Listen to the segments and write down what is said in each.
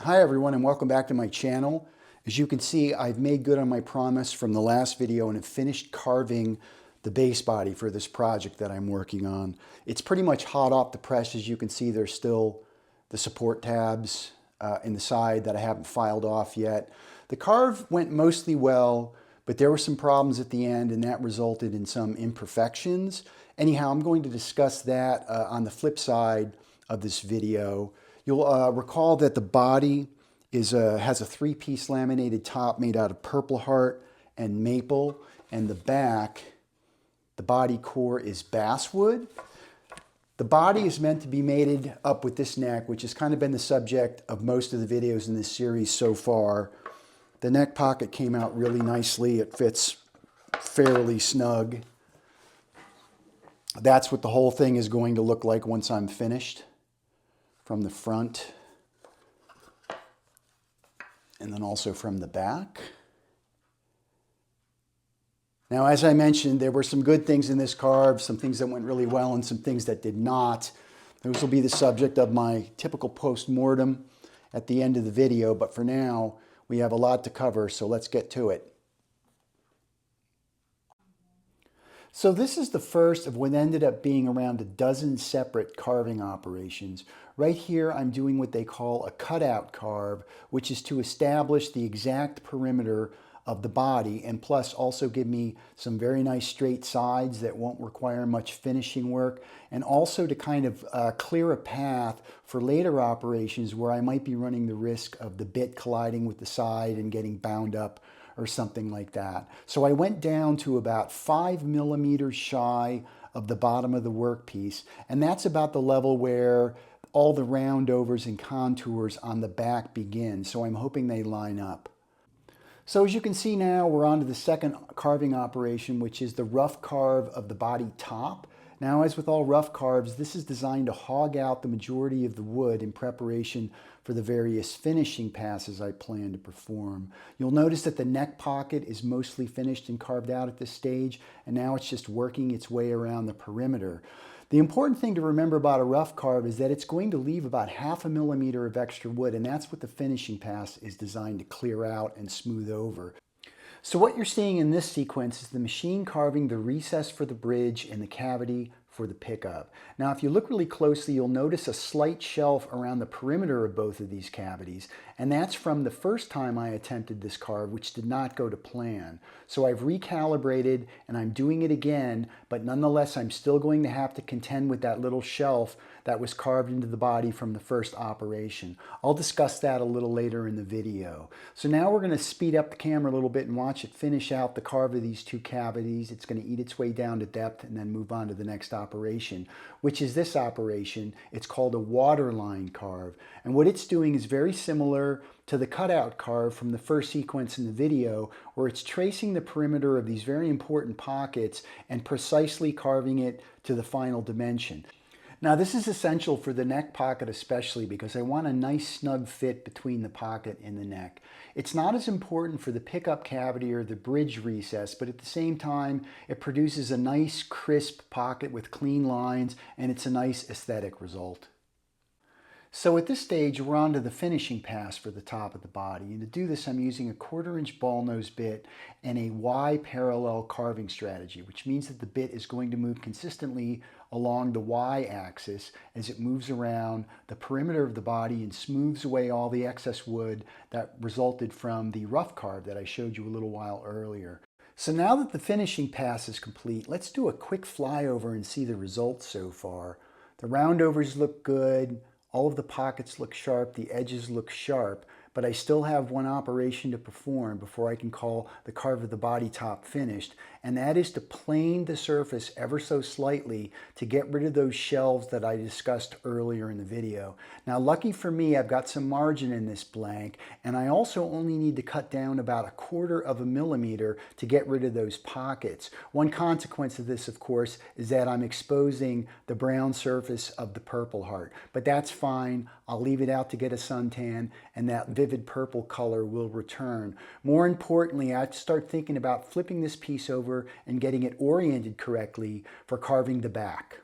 Hi everyone, and welcome back to my channel. As you can see, I've made good on my promise from the last video and have finished carving the base body for this project that I'm working on. It's pretty much hot off the press. As you can see, there's still the support tabs in the side that I haven't filed off yet. The carve went mostly well, but there were some problems at the end and that resulted in some imperfections. Anyhow, I'm going to discuss that on the flip side of this video. You'll recall that the body has a three-piece laminated top made out of purple heart and maple, and the back, the body core, is basswood. The body is meant to be mated up with this neck, which has kind of been the subject of most of the videos in this series so far. The neck pocket came out really nicely. It fits fairly snug. That's what the whole thing is going to look like once I'm finished, from the front and then also from the back. Now, as I mentioned, there were some good things in this carve, some things that went really well and some things that did not. Those will be the subject of my typical post-mortem at the end of the video, but for now, we have a lot to cover, so let's get to it. So this is the first of what ended up being around a dozen separate carving operations. Right here, I'm doing what they call a cutout carve, which is to establish the exact perimeter of the body and plus also give me some very nice straight sides that won't require much finishing work, and also to kind of clear a path for later operations where I might be running the risk of the bit colliding with the side and getting bound up or something like that. So I went down to about 5 millimeters shy of the bottom of the workpiece, and that's about the level where all the roundovers and contours on the back begin. So I'm hoping they line up. So as you can see now, we're on to the second carving operation, which is the rough carve of the body top. Now, as with all rough carves, this is designed to hog out the majority of the wood in preparation for the various finishing passes I plan to perform. You'll notice that the neck pocket is mostly finished and carved out at this stage, and now it's just working its way around the perimeter. The important thing to remember about a rough carve is that it's going to leave about 1/2 millimeter of extra wood, and that's what the finishing pass is designed to clear out and smooth over. So what you're seeing in this sequence is the machine carving the recess for the bridge and the cavity for the pickup. Now, if you look really closely, you'll notice a slight shelf around the perimeter of both of these cavities, and that's from the first time I attempted this carve, which did not go to plan. So I've recalibrated and I'm doing it again, but nonetheless, I'm still going to have to contend with that little shelf that was carved into the body from the first operation. I'll discuss that a little later in the video. So now we're going to speed up the camera a little bit and watch it finish out the carve of these two cavities. It's going to eat its way down to depth and then move on to the next operation, which is this operation. It's called a waterline carve. And what it's doing is very similar to the cutout carve from the first sequence in the video, where it's tracing the perimeter of these very important pockets and precisely carving it to the final dimension. Now, this is essential for the neck pocket especially because I want a nice snug fit between the pocket and the neck. It's not as important for the pickup cavity or the bridge recess, but at the same time, it produces a nice crisp pocket with clean lines, and it's a nice aesthetic result. So at this stage, we're on to the finishing pass for the top of the body. And to do this, I'm using a 1/4-inch ball nose bit and a Y parallel carving strategy, which means that the bit is going to move consistently along the Y axis as it moves around the perimeter of the body and smooths away all the excess wood that resulted from the rough carve that I showed you a little while earlier. So now that the finishing pass is complete, let's do a quick flyover and see the results so far. The roundovers look good. All of the pockets look sharp, the edges look sharp, but I still have one operation to perform before I can call the carve of the body top finished, and that is to plane the surface ever so slightly to get rid of those shelves that I discussed earlier in the video. Now, lucky for me, I've got some margin in this blank, and I also only need to cut down about 1/4 millimeter to get rid of those pockets. One consequence of this, of course, is that I'm exposing the brown surface of the purple heart, but that's fine. I'll leave it out to get a suntan, and that vivid purple color will return. More importantly, I have to start thinking about flipping this piece over and getting it oriented correctly for carving the back.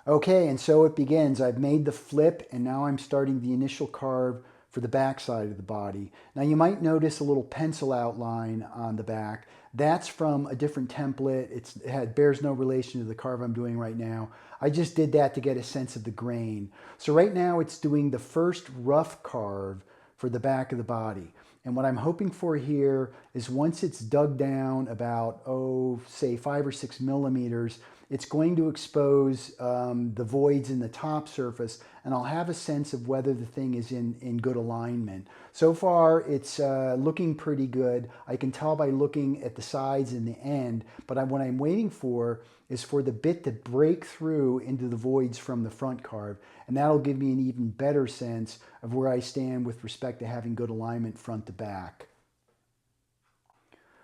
Okay, and so it begins. I've made the flip, and now I'm starting the initial carve for the back side of the body. Now you might notice a little pencil outline on the back. That's from a different template. It bears no relation to the carve I'm doing right now. I just did that to get a sense of the grain. So right now it's doing the first rough carve for the back of the body. And what I'm hoping for here is once it's dug down about, oh, say 5 or 6 millimeters, it's going to expose the voids in the top surface, and I'll have a sense of whether the thing is in good alignment. So far, it's looking pretty good. I can tell by looking at the sides and the end, but what I'm waiting for is for the bit to break through into the voids from the front carve, and that'll give me an even better sense of where I stand with respect to having good alignment front to back.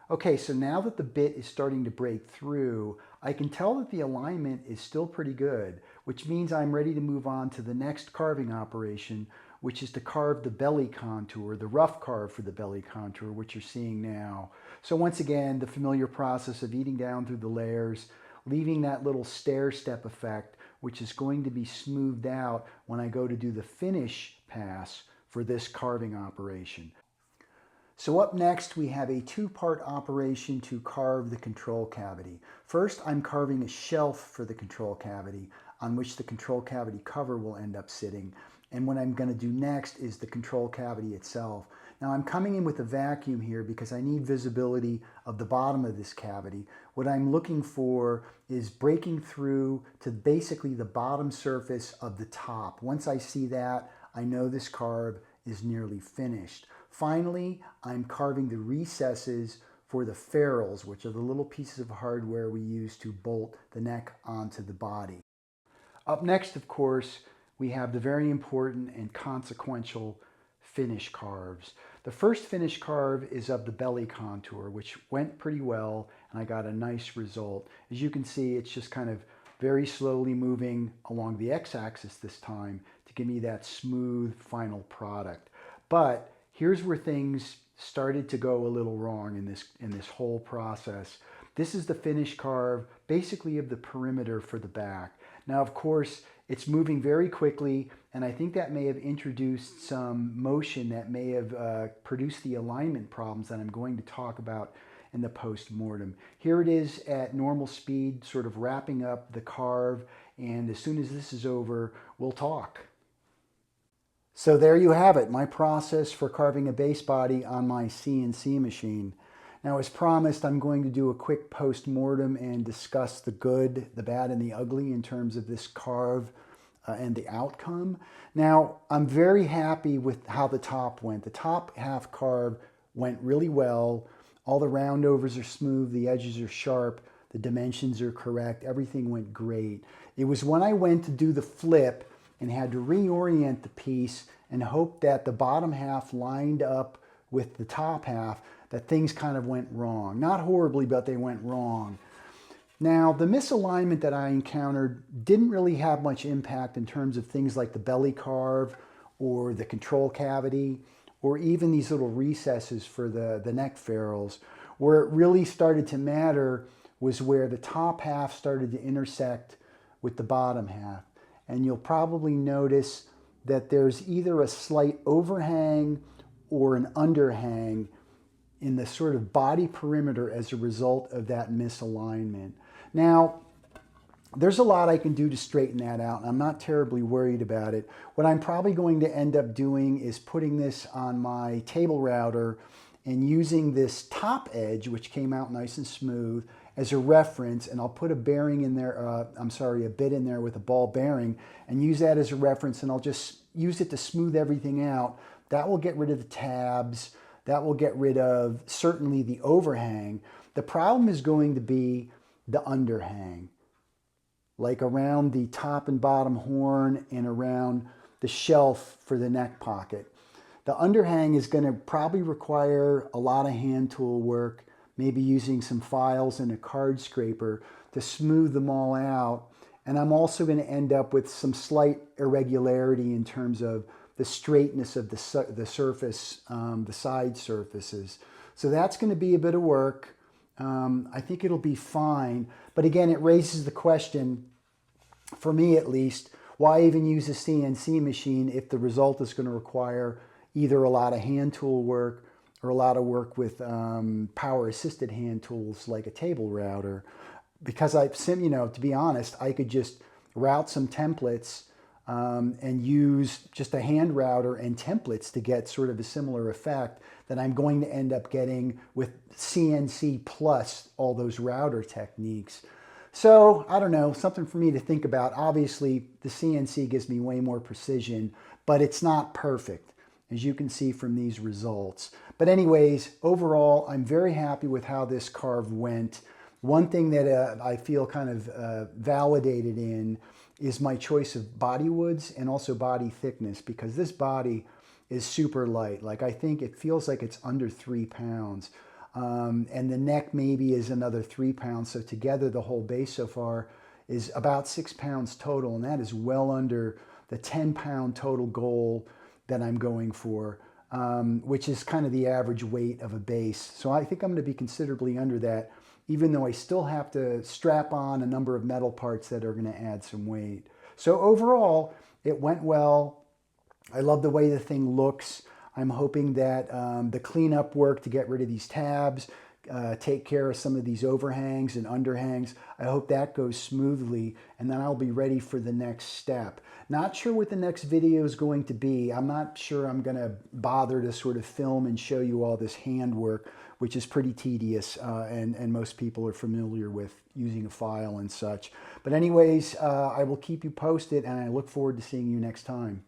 Okay, so now that the bit is starting to break through, I can tell that the alignment is still pretty good, which means I'm ready to move on to the next carving operation, which is to carve the belly contour, the rough carve for the belly contour, which you're seeing now. So once again, the familiar process of eating down through the layers, leaving that little stair step effect, which is going to be smoothed out when I go to do the finish pass for this carving operation. So up next, we have a two-part operation to carve the control cavity. First, I'm carving a shelf for the control cavity on which the control cavity cover will end up sitting. And what I'm going to do next is the control cavity itself. Now I'm coming in with a vacuum here because I need visibility of the bottom of this cavity. What I'm looking for is breaking through to basically the bottom surface of the top. Once I see that, I know this carve is nearly finished. Finally, I'm carving the recesses for the ferrules, which are the little pieces of hardware we use to bolt the neck onto the body. Up next, of course, we have the very important and consequential finish carves. The first finish carve is of the belly contour, which went pretty well, and I got a nice result. As you can see, it's just kind of very slowly moving along the x-axis this time to give me that smooth final product. But here's where things started to go a little wrong in this whole process. This is the finish carve, basically of the perimeter for the back. Now, of course, it's moving very quickly, and I think that may have introduced some motion that may have produced the alignment problems that I'm going to talk about in the post-mortem. Here it is at normal speed, sort of wrapping up the carve, and as soon as this is over, we'll talk. So there you have it, my process for carving a base body on my CNC machine. Now, as promised, I'm going to do a quick post-mortem and discuss the good, the bad, and the ugly in terms of this carve and the outcome. Now, I'm very happy with how the top went. The top half carve went really well. All the roundovers are smooth, the edges are sharp, the dimensions are correct, everything went great. It was when I went to do the flip and had to reorient the piece and hope that the bottom half lined up with the top half that things kind of went wrong. Not horribly, but they went wrong. Now, the misalignment that I encountered didn't really have much impact in terms of things like the belly carve or the control cavity or even these little recesses for the neck ferrules. Where it really started to matter was where the top half started to intersect with the bottom half. And you'll probably notice that there's either a slight overhang or an underhang in the sort of body perimeter as a result of that misalignment. Now, there's a lot I can do to straighten that out, and I'm not terribly worried about it. What I'm probably going to end up doing is putting this on my table router and using this top edge, which came out nice and smooth, as a reference, and I'll put a bearing in there, a bit in there with a ball bearing, and use that as a reference, and I'll just use it to smooth everything out. That will get rid of the tabs. That will get rid of certainly the overhang. The problem is going to be the underhang, like around the top and bottom horn and around the shelf for the neck pocket. The underhang is going to probably require a lot of hand tool work, maybe using some files and a card scraper to smooth them all out. And I'm also going to end up with some slight irregularity in terms of the straightness of the surface, the side surfaces. So that's going to be a bit of work. I think it'll be fine. But again, it raises the question, for me at least, why even use a CNC machine if the result is going to require either a lot of hand tool work or a lot of work with power assisted hand tools like a table router? Because to be honest, I could just route some templates and use just a hand router and templates to get sort of a similar effect that I'm going to end up getting with CNC plus all those router techniques. So I don't know, something for me to think about. Obviously, the CNC gives me way more precision, but it's not perfect, as you can see from these results. But anyways, overall, I'm very happy with how this carve went. One thing that I feel kind of validated in is my choice of body woods and also body thickness, because this body is super light. Like, I think it feels like it's under 3 pounds. And the neck maybe is another 3 pounds. So together the whole base so far is about 6 pounds total. And that is well under the 10-pound total goal that I'm going for, which is kind of the average weight of a base. So I think I'm going to be considerably under that, even though I still have to strap on a number of metal parts that are going to add some weight. So overall, it went well. I love the way the thing looks. I'm hoping that the cleanup work to get rid of these tabs, take care of some of these overhangs and underhangs, I hope that goes smoothly, and then I'll be ready for the next step. Not sure what the next video is going to be. I'm not sure I'm going to bother to sort of film and show you all this handwork, which is pretty tedious, and most people are familiar with using a file and such. But anyways, I will keep you posted, and I look forward to seeing you next time.